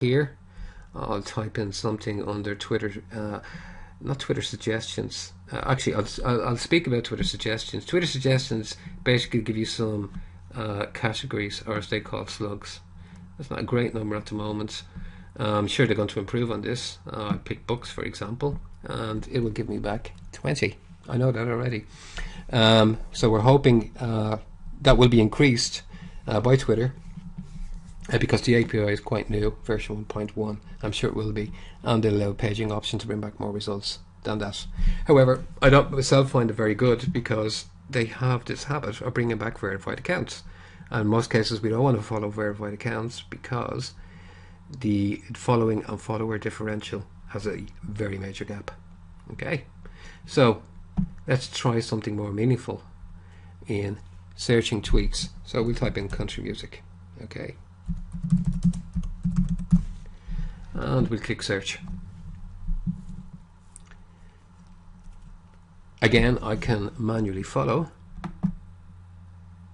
here. I'll type in something under Twitter, not Twitter suggestions. Actually, I'll speak about Twitter suggestions. Twitter suggestions basically give you some categories, or as they call slugs. It's not a great number at the moment. I'm sure they're going to improve on this. I pick books, for example, and it will give me back 20. I know that already. So we're hoping that will be increased by Twitter. Because the API is quite new, version 1.1, I'm sure it will be, and they'll allow paging option to bring back more results than that. However, I don't myself find it very good because they have this habit of bringing back verified accounts. And in most cases, we don't want to follow verified accounts because the following and follower differential has a very major gap. Okay, so let's try something more meaningful in searching tweets. So we type in country music. Okay. And we'll click search. Again, I can manually follow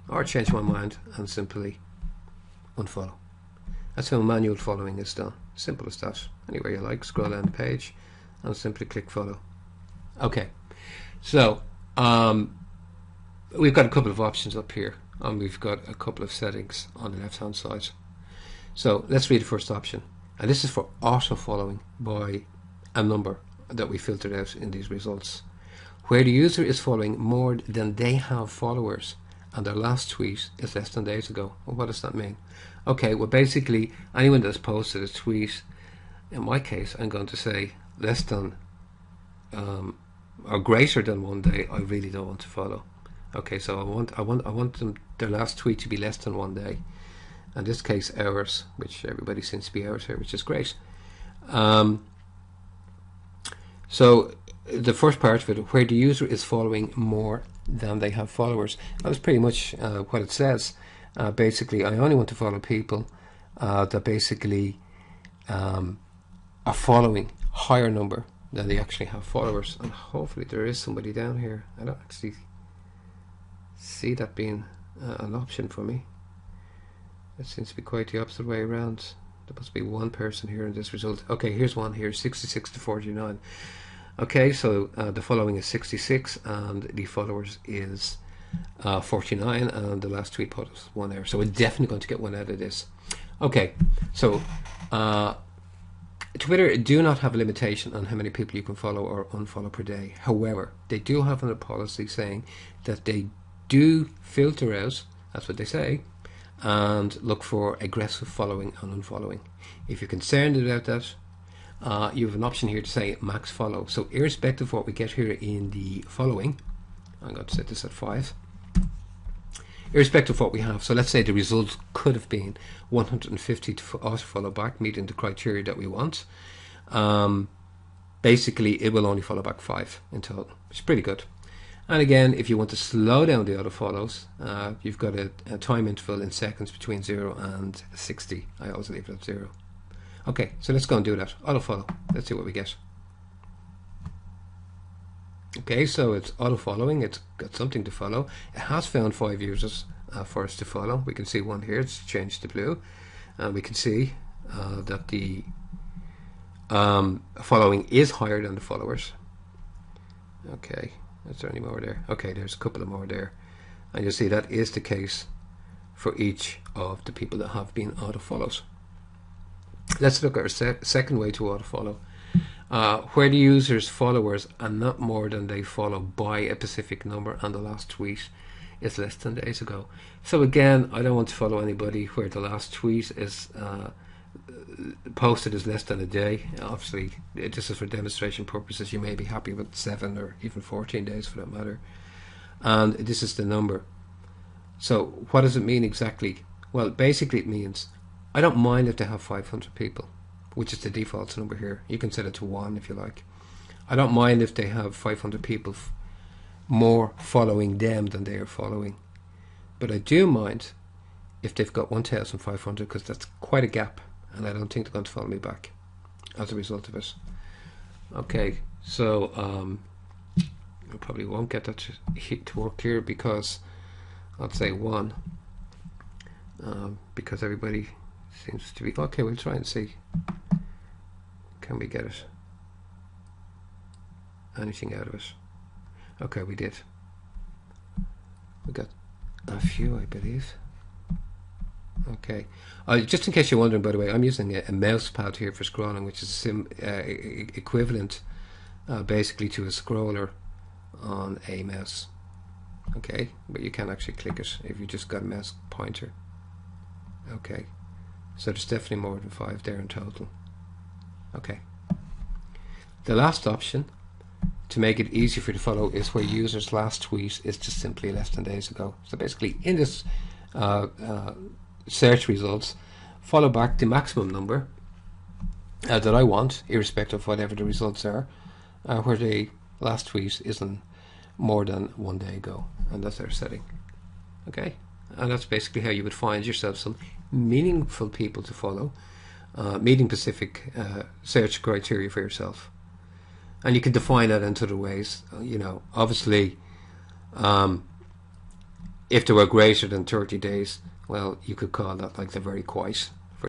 or change my mind and simply unfollow. That's how manual following is done. Simple as that. Anywhere you like, scroll down the page and simply click follow. Okay, so we've got a couple of options up here, and we've got a couple of settings on the left hand side. So let's read the first option. And this is for auto following by a number that we filtered out in these results, where the user is following more than they have followers and their last tweet is less than days ago. Well, what does that mean? Okay, well basically anyone that's posted a tweet, in my case I'm going to say less than or greater than 1 day, I really don't want to follow. Okay, so I want them, their last tweet to be less than 1 day. In this case, hours, which everybody seems to be hours here, which is great. So the first part of it, where the user is following more than they have followers, that was pretty much what it says. Basically, I only want to follow people that basically are following higher number than they actually have followers. And hopefully there is somebody down here. I don't actually see that being an option for me. It seems to be quite the opposite way around. There must be one person here in this result. Okay, here's one here, 66 to 49. Okay, so the following is 66 and the followers is 49, and the last tweet put us 1 there. So we're definitely going to get one out of this. Okay, so Twitter do not have a limitation on how many people you can follow or unfollow per day. However, they do have a policy saying that they do filter out, that's what they say, and look for aggressive following and unfollowing. If you're concerned about that, you have an option here to say max follow. So irrespective of what we get here in the following, I'm going to set this at 5. Irrespective of what we have, so let's say the result could have been 150 to auto follow back, meeting the criteria that we want. Basically, it will only follow back 5 in total, which is pretty good. And again, if you want to slow down the auto follows, you've got a time interval in seconds between 0 and 60. I always leave it at 0. Okay, so let's go and do that. Auto follow. Let's see what we get. Okay, so it's auto following. It's got something to follow. It has found 5 users for us to follow. We can see one here. It's changed to blue. And we can see that the following is higher than the followers. Okay. Is there any more there? Okay, there's a couple of more there. And you'll see that is the case for each of the people that have been auto-follows. Let's look at our second way to auto-follow. Where the user's followers are not more than they follow by a specific number and the last tweet is less than days ago. So again, I don't want to follow anybody where the last tweet is posted is less than a day. Obviously, this is for demonstration purposes. You may be happy with 7 or even 14 days for that matter. And this is the number. So what does it mean exactly? Well, basically it means I don't mind if they have 500 people, which is the default number here. You can set it to 1 if you like. I don't mind if they have 500 people more following them than they are following. But I do mind if they've got 1,500, because that's quite a gap, and I don't think they're going to follow me back as a result of it. Okay, so I probably won't get that to work here, because I'll say 1, because everybody Seems to be okay. We'll try and see. Can we get it? Anything out of it? Okay, we did. We got a few, I believe. Okay. Just in case you're wondering, by the way, I'm using a mouse pad here for scrolling, which is equivalent basically to a scroller on a mouse. Okay, but you can actually click it if you just got a mouse pointer. Okay, so there's definitely more than 5 there in total. Okay. The last option to make it easy for you to follow is where user's last tweet is just simply less than days ago. So basically in this search results, follow back the maximum number that I want, irrespective of whatever the results are, where the last tweet isn't more than 1 day ago, and that's our setting. Okay, and that's basically how you would find yourself some meaningful people to follow, meeting specific search criteria for yourself. And you can define that in other ways. You know, obviously, if they were greater than 30 days, well, you could call that like they're very quiet.